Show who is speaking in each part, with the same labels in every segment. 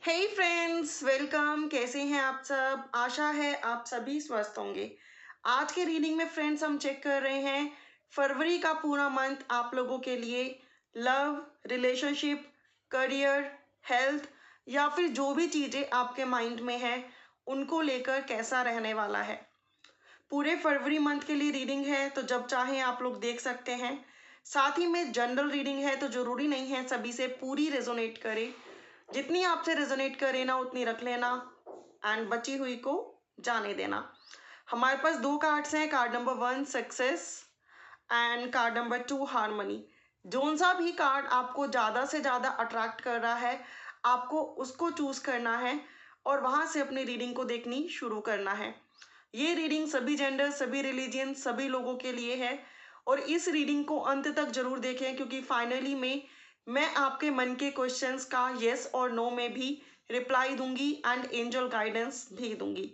Speaker 1: हे friends, welcome. कैसे हैं आप सब? आशा है आप सभी स्वस्थ होंगे। आज के रीडिंग में फ्रेंड्स हम चेक कर रहे हैं फरवरी का पूरा मंथ आप लोगों के लिए लव, रिलेशनशिप, करियर, हेल्थ या फिर जो भी चीज़ें आपके माइंड में है उनको लेकर कैसा रहने वाला है। पूरे फरवरी मंथ के लिए रीडिंग है तो जब चाहें आप लोग देख सकते हैं। साथ ही में जनरल रीडिंग है तो ज़रूरी नहीं है सभी से पूरी रेजोनेट करे। जितनी आपसे रेजोनेट करे ना उतनी रख लेना एंड बची हुई को जाने देना। हमारे पास दो कार्ड्स हैं, card number 1 success and card number 2 harmony. Zone सा भी कार्ड आपको ज़्यादा से ज़्यादा अट्रैक्ट कर रहा है आपको उसको चूज़ करना है और वहाँ से अपनी रीडिंग को देखनी शुरू करना है। ये रीडिंग सभी जेंडर, सभी रिलीजियन, सभी लोगों के लिए है और इस रीडिंग को अंत तक जरूर देखें क्योंकि फाइनली में मैं आपके मन के क्वेश्चंस का येस और नो में भी रिप्लाई दूंगी एंड एंजल गाइडेंस भी दूंगी।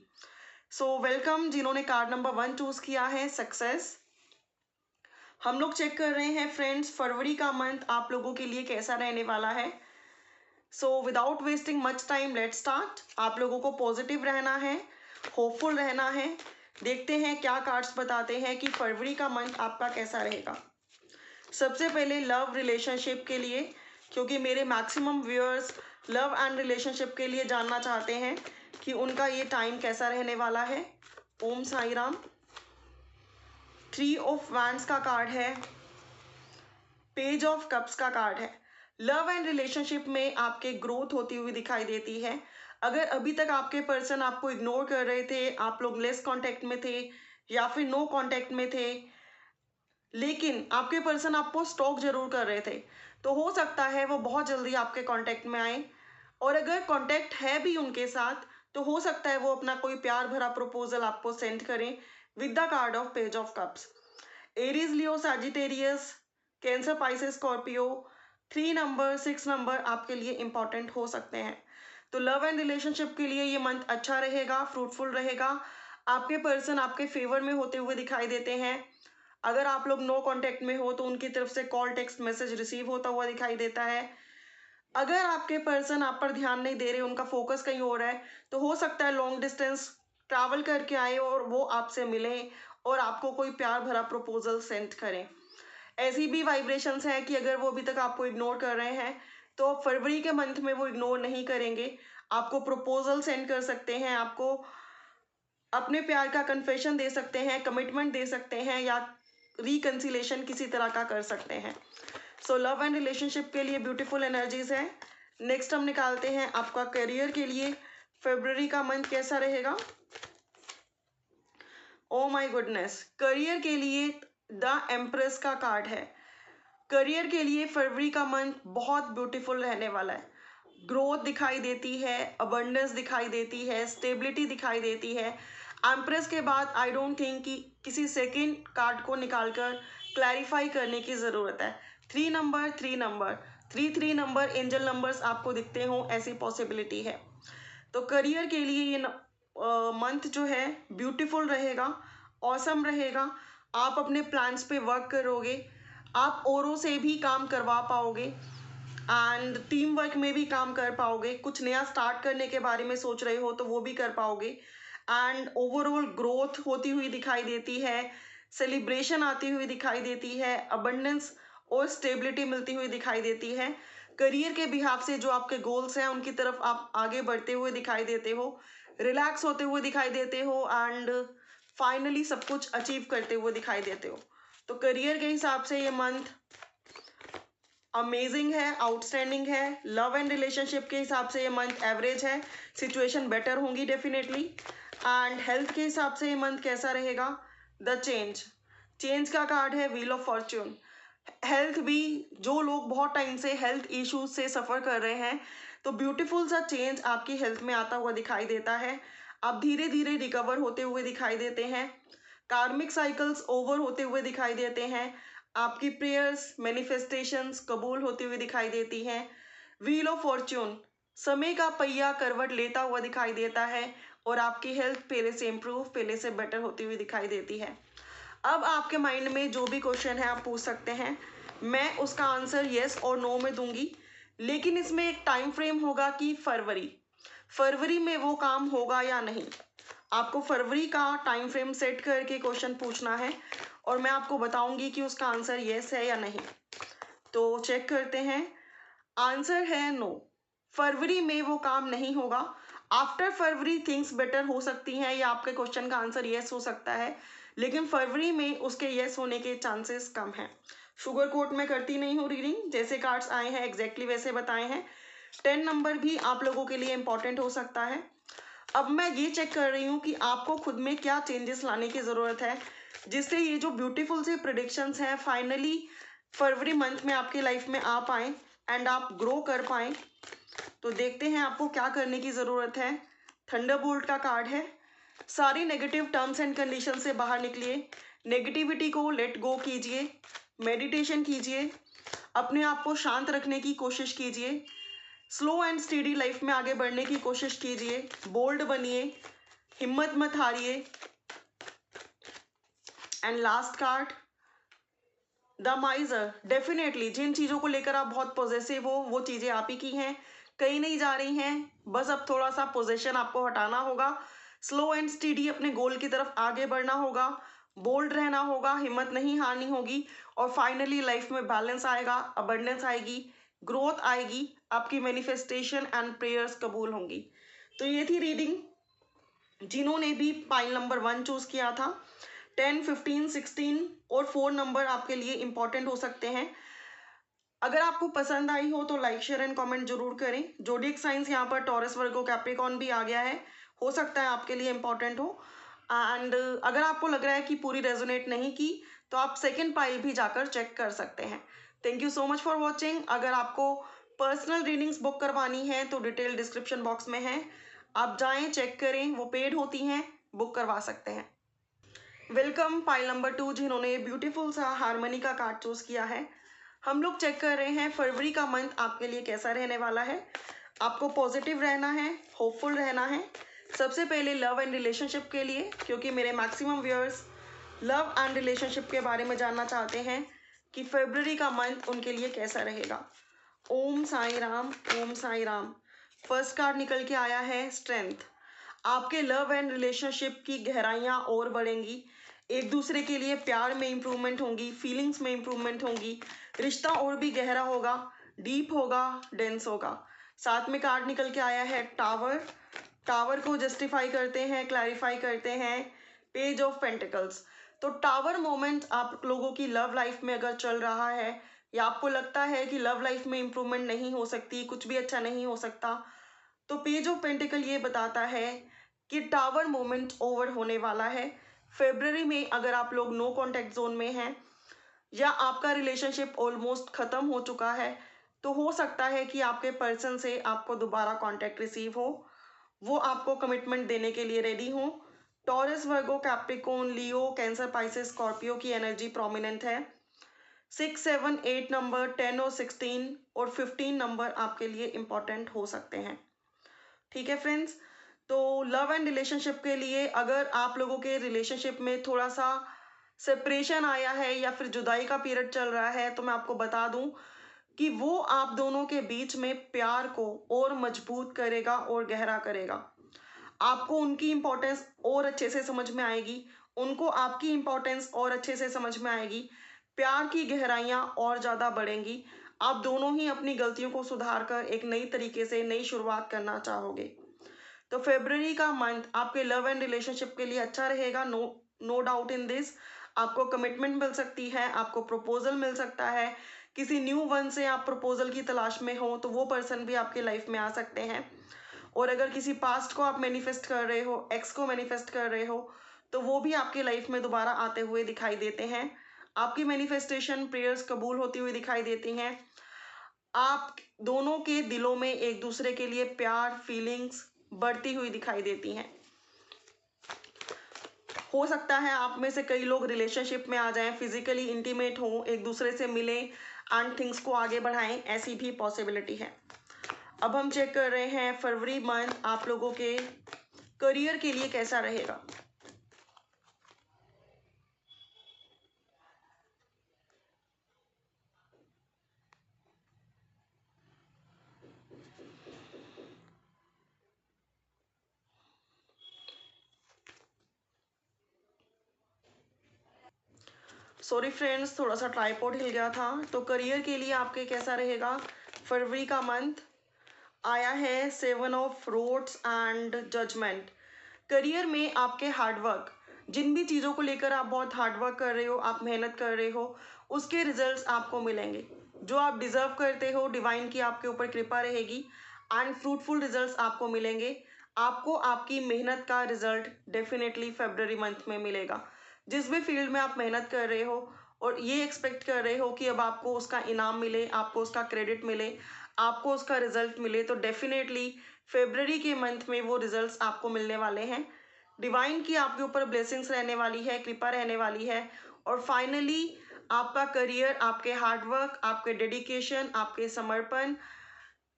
Speaker 1: सो वेलकम जिन्होंने कार्ड नंबर 1 चूज किया है, सक्सेस। हम लोग चेक कर रहे हैं फ्रेंड्स फरवरी का मंथ आप लोगों के लिए कैसा रहने वाला है। So without wasting much time let start. आप लोगों को पॉजिटिव रहना है, होपफुल रहना है। देखते हैं क्या कार्ड्स बताते हैं कि फरवरी का मंथ आपका कैसा रहेगा। सबसे पहले लव रिलेशनशिप के लिए, क्योंकि मेरे maximum viewers love and relationship के लिए जानना चाहते हैं कि उनका ये टाइम कैसा रहने वाला है। ओम साई राम। 3 ऑफ वैंड्स का कार्ड है, पेज ऑफ कप्स का कार्ड है। लव एंड रिलेशनशिप में आपके ग्रोथ होती हुई दिखाई देती है। अगर अभी तक आपके पर्सन आपको इग्नोर कर रहे थे, आप लोग लेस कांटेक्ट में थे या फिर नो कांटेक्ट में थे, लेकिन आपके पर्सन आपको स्टॉक जरूर कर रहे थे, तो हो सकता है वो बहुत जल्दी आपके कांटेक्ट में आए। और अगर कांटेक्ट है भी उनके साथ तो हो सकता है वो अपना कोई प्यार भरा प्रपोजल आपको सेंड करें with the card of page of cups. Aries, Leo, Sagittarius, cancer, Pisces, Scorpio, 3 number 6 number आपके लिए इंपॉर्टेंट हो सकते हैं। तो लव एंड रिलेशनशिप के लिए ये मंथ अच्छा रहेगा, फ्रूटफुल रहेगा। आपके पर्सन आपके फेवर में होते हुए दिखाई देते हैं। अगर आप लोग नो कांटेक्ट में हो तो उनकी तरफ से कॉल, टेक्स्ट मैसेज रिसीव होता हुआ दिखाई देता है। अगर आपके पर्सन आप पर ध्यान नहीं दे रहे, उनका फोकस कहीं और है, तो हो सकता है लॉन्ग डिस्टेंस ट्रैवल करके आए और वो आपसे मिले और आपको कोई प्यार भरा प्रपोजल सेंड करें। ऐसी भी वाइब्रेशंस हैं कि अगर वो अभी तक आपको इग्नोर कर रहे हैं तो फरवरी के मंथ में वो इग्नोर नहीं करेंगे, आपको प्रपोजल सेंड कर सकते हैं, आपको अपने प्यार का कन्फेशन दे सकते हैं, कमिटमेंट दे सकते हैं या रिकंसिलेशन किसी तरह का कर सकते हैं। सो लव एंड रिलेशनशिप के लिए ब्यूटीफुल एनर्जीज है। नेक्स्ट हम निकालते हैं आपका करियर के लिए फरवरी का मंथ कैसा रहेगा। ओ माय गुडनेस, करियर के लिए द एम्प्रेस का कार्ड है। करियर के लिए फरवरी का मंथ बहुत ब्यूटीफुल रहने वाला है। ग्रोथ दिखाई देती है, अबंडेंस दिखाई देती है, स्टेबिलिटी दिखाई देती है। एम्प्रेस के बाद आई डोंट थिंक कि किसी सेकेंड कार्ड को निकालकर क्लैरिफाई करने की ज़रूरत है। 3 number 3 number 3 number angel numbers आपको दिखते हो, ऐसी पॉसिबिलिटी है। तो करियर के लिए ये मंथ जो है ब्यूटीफुल रहेगा, ऑसम रहेगा। आप अपने प्लान्स पे वर्क करोगे, आप औरों से भी काम करवा पाओगे एंड टीम वर्क में भी काम कर पाओगे। कुछ नया स्टार्ट करने के बारे में सोच रहे हो तो वो भी कर पाओगे एंड ओवरऑल ग्रोथ होती हुई दिखाई देती है, सेलिब्रेशन आती हुई दिखाई देती है, अबंडेंस और स्टेबिलिटी मिलती हुई दिखाई देती है। करियर के बिहाफ से जो आपके गोल्स हैं उनकी तरफ आप आगे बढ़ते हुए दिखाई देते हो, रिलैक्स होते हुए दिखाई देते हो एंड फाइनली सब कुछ अचीव करते हुए दिखाई देते हो। तो करियर के हिसाब से ये मंथ अमेजिंग है, आउटस्टैंडिंग है। लव एंड रिलेशनशिप के हिसाब से ये मंथ एवरेज है, सिचुएशन बेटर होंगी डेफिनेटली। एंड हेल्थ के हिसाब से ये मंथ कैसा रहेगा, द चेंज। चेंज का कार्ड है व्हील ऑफ फॉर्च्यून। हेल्थ भी, जो लोग बहुत टाइम से हेल्थ इश्यूज से सफ़र कर रहे हैं तो ब्यूटीफुल सा चेंज आपकी हेल्थ में आता हुआ दिखाई देता है। आप धीरे धीरे रिकवर होते हुए दिखाई देते हैं, कार्मिक साइकिल्स ओवर होते हुए दिखाई देते हैं, आपकी प्रेयर्स मैनिफेस्टेशंस कबूल होती हुई दिखाई देती हैं। व्हील ऑफ फॉर्च्यून, समय का पहिया करवट लेता हुआ दिखाई देता है और आपकी हेल्थ पहले से इम्प्रूव, पहले से बेटर होती हुई दिखाई देती है। अब आपके माइंड में जो भी क्वेश्चन है आप पूछ सकते हैं, मैं उसका आंसर येस और नो में दूंगी। लेकिन इसमें एक टाइम फ्रेम होगा कि फरवरी में वो काम होगा या नहीं। आपको फरवरी का टाइम फ्रेम सेट करके क्वेश्चन पूछना है और मैं आपको बताऊंगी कि उसका आंसर येस है या नहीं। तो चेक करते हैं। आंसर है नो, फरवरी में वो काम नहीं होगा। आफ्टर फरवरी थिंग्स बेटर हो सकती हैं, या आपके क्वेश्चन का आंसर येस हो सकता है, लेकिन फरवरी में उसके येस होने के चांसेस कम हैं। शुगर कोट में करती नहीं हूँ रीडिंग, जैसे कार्ड्स आए हैं एग्जैक्टली वैसे बताए हैं। 10 नंबर भी आप लोगों के लिए इंपॉर्टेंट हो सकता है। अब मैं ये चेक कर रही हूँ कि आपको खुद में क्या चेंजेस लाने की ज़रूरत है, जिससे ये जो ब्यूटीफुल से प्रिडिक्शंस हैं फाइनली फरवरी मंथ में आपकी लाइफ में आ पाएँ एंड आप ग्रो कर पाएँ। तो देखते हैं आपको क्या करने की ज़रूरत है। थंडरबोल्ट का कार्ड है। सारी नेगेटिव टर्म्स एंड कंडीशन से बाहर निकलिए, नेगेटिविटी को लेट गो कीजिए, मेडिटेशन कीजिए, अपने आप को शांत रखने की कोशिश कीजिए, स्लो एंड स्टेडी लाइफ में आगे बढ़ने की कोशिश कीजिए, बोल्ड बनिए, हिम्मत मत हारिए। And last card the miser. Definitely जिन चीज़ों को लेकर आप बहुत पॉजिटिव हो वो चीज़ें आप ही की हैं, कहीं नहीं जा रही हैं, बस अब थोड़ा सा पोजीशन आपको हटाना होगा, स्लो एंड स्टेडी अपने गोल की तरफ आगे बढ़ना होगा, बोल्ड रहना होगा, हिम्मत नहीं हारनी होगी और फाइनली लाइफ में बैलेंस आएगा, अबंडेंस आएगी, ग्रोथ आएगी, आपकी मैनिफेस्टेशन एंड प्रेयर्स कबूल होंगी। तो ये थी रीडिंग जिन्होंने भी पाइल नंबर 1 चूज किया था। 10, 15, 16 और 4 नंबर आपके लिए इंपॉर्टेंट हो सकते हैं। अगर आपको पसंद आई हो तो लाइक शेयर एंड कमेंट जरूर करें। जोडिएक साइंस यहाँ पर टॉरस वर्गो कैप्रिकॉर्न भी आ गया है, हो सकता है आपके लिए इंपॉर्टेंट हो। एंड अगर आपको लग रहा है कि पूरी रेजोनेट नहीं की तो आप सेकेंड पाइल भी जाकर चेक कर सकते हैं। Thank you so much for watching. अगर आपको पर्सनल रीडिंग्स बुक करवानी है तो डिटेल डिस्क्रिप्शन बॉक्स में है, आप जाएं चेक करें, वो पेड होती हैं, बुक करवा सकते हैं। वेलकम पाइल नंबर 2 जिन्होंने ब्यूटीफुल सा हारमोनी का कार्ड चूज किया है। हम लोग चेक कर रहे हैं फरवरी का मंथ आपके लिए कैसा रहने वाला है। आपको पॉजिटिव रहना है, होपफुल रहना है। सबसे पहले लव एंड रिलेशनशिप के लिए, क्योंकि मेरे maximum viewers love and relationship के बारे में जानना चाहते हैं कि फरवरी का मंथ उनके लिए कैसा रहेगा। ओम साई राम, ओम साई राम। फर्स्ट कार्ड निकल के आया है स्ट्रेंथ। आपके लव एंड रिलेशनशिप की गहराइयाँ और बढ़ेंगी, एक दूसरे के लिए प्यार में इम्प्रूवमेंट होंगी, फीलिंग्स में इम्प्रूवमेंट होंगी, रिश्ता और भी गहरा होगा, डीप होगा, डेंस होगा। साथ में कार्ड निकल के आया है टावर। टावर को जस्टिफाई करते हैं, क्लैरिफाई करते हैं पेज ऑफ पेंटिकल्स। तो टावर मोमेंट आप लोगों की लव लाइफ में अगर चल रहा है या आपको लगता है कि लव लाइफ में इम्प्रूवमेंट नहीं हो सकती, कुछ भी अच्छा नहीं हो सकता, तो पेज ऑफ पेंटिकल ये बताता है कि टावर मोमेंट ओवर होने वाला है। फेब्रुअरी में अगर आप लोग नो कांटेक्ट जोन में हैं या आपका रिलेशनशिप ऑलमोस्ट ख़त्म हो चुका है, तो हो सकता है कि आपके पर्सन से आपको दोबारा कांटेक्ट रिसीव हो, वो आपको कमिटमेंट देने के लिए रेडी हो। टॉरस, वर्गो, कैप्रिकॉर्न, लियो, कैंसर, पाइसेस, स्कॉर्पियो की एनर्जी प्रोमिनेंट है। 6, 7, 8 नंबर, 10 और 16 और 15 नंबर आपके लिए इंपॉर्टेंट हो सकते हैं। ठीक है फ्रेंड्स, तो लव एंड रिलेशनशिप के लिए अगर आप लोगों के रिलेशनशिप में थोड़ा सा सेपरेशन आया है या फिर जुदाई का पीरियड चल रहा है, तो मैं आपको बता दूं कि वो आप दोनों के बीच में प्यार को और मजबूत करेगा और गहरा करेगा। आपको उनकी इम्पोर्टेंस और अच्छे से समझ में आएगी, उनको आपकी इम्पोर्टेंस और अच्छे से समझ में आएगी, प्यार की गहराइयाँ और ज़्यादा बढ़ेंगी। आप दोनों ही अपनी गलतियों को सुधार कर एक नई तरीके से नई शुरुआत करना चाहोगे। तो फरवरी का मंथ आपके लव एंड रिलेशनशिप के लिए अच्छा रहेगा, नो डाउट इन दिस। आपको कमिटमेंट मिल सकती है, आपको प्रपोजल मिल सकता है, किसी न्यू वन से आप प्रपोजल की तलाश में हो तो वो पर्सन भी आपके लाइफ में आ सकते हैं। और अगर किसी पास्ट को आप मैनिफेस्ट कर रहे हो, एक्स को मैनिफेस्ट कर रहे हो, तो वो भी आपकी लाइफ में दोबारा आते हुए दिखाई देते हैं। आपकी मैनिफेस्टेशन प्रेयर्स कबूल होती हुई दिखाई देती हैं। आप दोनों के दिलों में एक दूसरे के लिए प्यार, फीलिंग्स बढ़ती हुई दिखाई देती हैं। हो सकता है आप में से कई लोग रिलेशनशिप में आ जाएं, फिजिकली इंटीमेट हो, एक दूसरे से मिलें एंड थिंग्स को आगे बढ़ाएं, ऐसी भी पॉसिबिलिटी है। अब हम चेक कर रहे हैं फरवरी मंथ आप लोगों के करियर के लिए कैसा रहेगा। सॉरी फ्रेंड्स, थोड़ा सा ट्राइपॉड हिल गया था। तो करियर के लिए आपके कैसा रहेगा? फरवरी का मंथ आया है 7 of rods and judgement. Career में आपके हार्डवर्क, जिन भी चीज़ों को लेकर आप बहुत हार्डवर्क कर रहे हो, आप मेहनत कर रहे हो, उसके रिजल्ट्स आपको मिलेंगे। जो आप डिजर्व करते हो, डिवाइन की आपके ऊपर कृपा रहेगी एंड फ्रूटफुल रिजल्ट्स आपको मिलेंगे। आपको आपकी मेहनत का रिजल्ट डेफिनेटली फरवरी मंथ में मिलेगा। जिस भी फील्ड में आप मेहनत कर रहे हो और ये एक्सपेक्ट कर रहे हो कि अब आपको उसका इनाम मिले, आपको उसका क्रेडिट मिले, आपको उसका रिजल्ट मिले, तो डेफिनेटली फरवरी के मंथ में वो रिजल्ट्स आपको मिलने वाले हैं। डिवाइन की आपके ऊपर ब्लेसिंग्स रहने वाली है, कृपा रहने वाली है। और फाइनली आपका करियर आपके हार्डवर्क, आपके डेडिकेशन, आपके समर्पण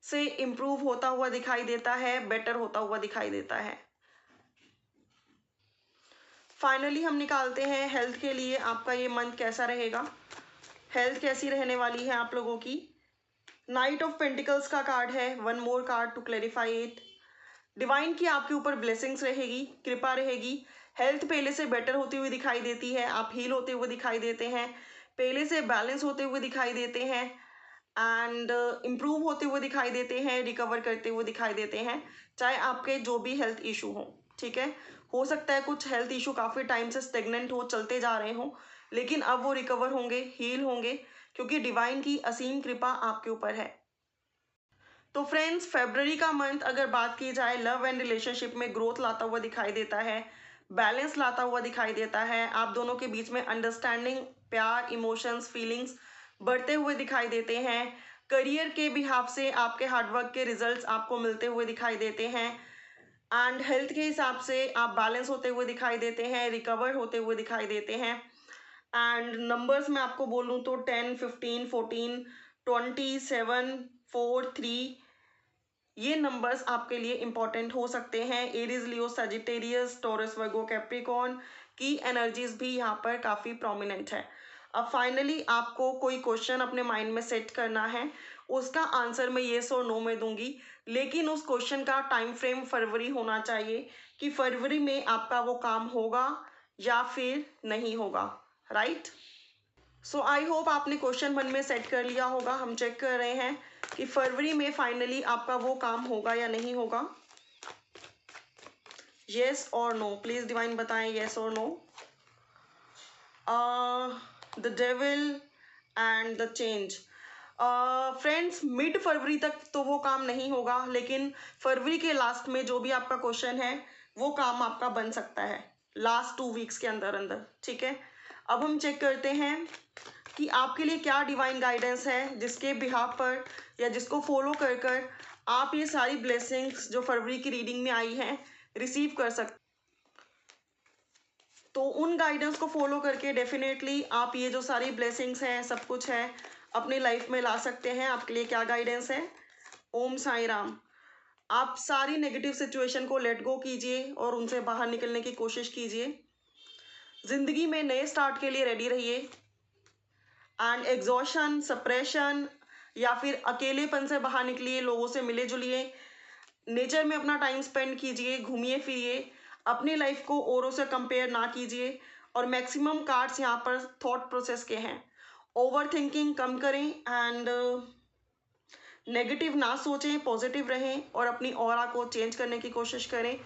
Speaker 1: से इम्प्रूव होता हुआ दिखाई देता है, बेटर होता हुआ दिखाई देता है। फाइनली हम निकालते हैं हेल्थ के लिए आपका ये मंथ कैसा रहेगा। हेल्थ कैसी रहने वाली है आप लोगों की? नाइट ऑफ पेंटिकल्स का कार्ड है, one more card to clarify it. Divine की आपके ऊपर ब्लेसिंग्स रहेगी, कृपा रहेगी। हेल्थ पहले से बेटर होती हुई दिखाई देती है, आप हील होते हुए दिखाई देते हैं, पहले से बैलेंस होते हुए दिखाई देते हैं एंड इम्प्रूव होते हुए दिखाई देते हैं, रिकवर करते हुए दिखाई देते हैं, चाहे आपके जो भी हेल्थ इशू हो। ठीक है, हो सकता है कुछ हेल्थ इशू काफ़ी टाइम से स्टेगनेंट हो, चलते जा रहे हों, लेकिन अब वो रिकवर होंगे, हील होंगे, क्योंकि डिवाइन की असीम कृपा आपके ऊपर है। तो फ्रेंड्स, फरवरी का मंथ अगर बात की जाए, लव एंड रिलेशनशिप में ग्रोथ लाता हुआ दिखाई देता है, बैलेंस लाता हुआ दिखाई देता है। आप दोनों के बीच में अंडरस्टैंडिंग, प्यार, इमोशंस, फीलिंग्स बढ़ते हुए दिखाई देते हैं। करियर के बिहाफ से आपके हार्डवर्क के रिजल्ट्स आपको मिलते हुए दिखाई देते हैं एंड हेल्थ के हिसाब से आप बैलेंस होते हुए दिखाई देते हैं, रिकवर होते हुए दिखाई देते हैं। एंड नंबर्स में आपको बोलूँ तो 10, 15, 14, 20, 7, 4, 3, ये नंबर्स आपके लिए इंपॉर्टेंट हो सकते हैं। एरीज, लियो, सजिटेरियस, टॉरस, वर्गो, कैप्रिकॉर्न की एनर्जीज भी यहाँ पर काफ़ी प्रोमिनेंट है। अब फाइनली आपको कोई क्वेश्चन अपने माइंड में सेट करना है, उसका आंसर मैं येस और नो में दूंगी, लेकिन उस क्वेश्चन का टाइम फ्रेम फरवरी होना चाहिए कि फरवरी में आपका वो काम होगा या फिर नहीं होगा, राइट? सो आई होप आपने क्वेश्चन मन में सेट कर लिया होगा। हम चेक कर रहे हैं कि फरवरी में फाइनली आपका वो काम होगा या नहीं होगा। येस और नो, प्लीज डिवाइन बताएं, येस और no. The devil and the change. Friends, mid फरवरी तक तो वो काम नहीं होगा, लेकिन फरवरी के लास्ट में जो भी आपका क्वेश्चन है वो काम आपका बन सकता है लास्ट 2 वीक्स के अंदर अंदर। ठीक है, अब हम चेक करते हैं कि आपके लिए क्या डिवाइन गाइडेंस है, जिसके बिहाफ पर या जिसको फॉलो कर कर आप ये सारी ब्लेसिंग्स जो फरवरी की रीडिंग में आई हैं रिसीव कर सकते। तो उन गाइडेंस को फॉलो करके डेफिनेटली आप ये जो सारी ब्लेसिंग्स हैं, सब कुछ है, अपनी लाइफ में ला सकते हैं। आपके लिए क्या गाइडेंस है? ओम साई राम। आप सारी नेगेटिव सिचुएशन को लेट गो कीजिए और उनसे बाहर निकलने की कोशिश कीजिए। जिंदगी में नए स्टार्ट के लिए रेडी रहिए एंड एग्जॉशन, सप्रेशन या फिर अकेलेपन से बाहर निकलिए, लोगों से मिले जुलिए, नेचर में अपना टाइम स्पेंड कीजिए, घूमिए फिरिए, अपनी लाइफ को औरों से कंपेयर ना कीजिए। और मैक्सिमम कार्ड्स यहाँ पर थॉट प्रोसेस के हैं। ओवर थिंकिंग कम करें एंड नेगेटिव ना सोचें, पॉजिटिव रहें और अपनी ऑरा को चेंज करने की कोशिश करें।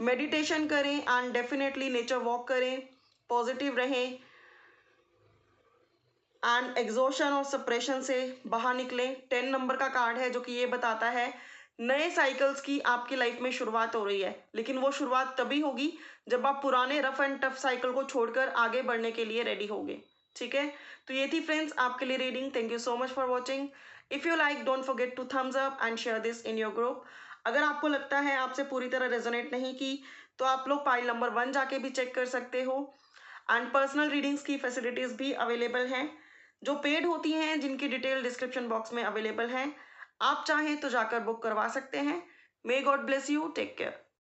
Speaker 1: मेडिटेशन करें एंड डेफिनेटली नेचर वॉक करें, पॉजिटिव रहें एंड एग्जॉशन और सप्रेशन से बाहर निकलें। 10 नंबर का कार्ड है जो कि ये बताता है नए साइकिल्स की आपकी लाइफ में शुरुआत हो रही है, लेकिन वो शुरुआत तभी होगी जब आप पुराने रफ एंड टफ साइकिल को छोड़कर आगे बढ़ने के लिए रेडी होगे। ठीक है, तो ये थी फ्रेंड्स आपके लिए reading. Thank you so much for watching. If you like, don't forget to thumbs up and share this in your group. अगर आपको लगता है आपसे पूरी तरह रेजोनेट नहीं की, तो आप लोग पाइल नंबर 1 जाके भी चेक कर सकते हो एंड पर्सनल रीडिंग्स की फैसिलिटीज़ भी अवेलेबल हैं, जो पेड होती हैं, जिनकी डिटेल डिस्क्रिप्शन बॉक्स में अवेलेबल हैं। आप चाहें तो जाकर बुक करवा सकते हैं। May God bless you, take care.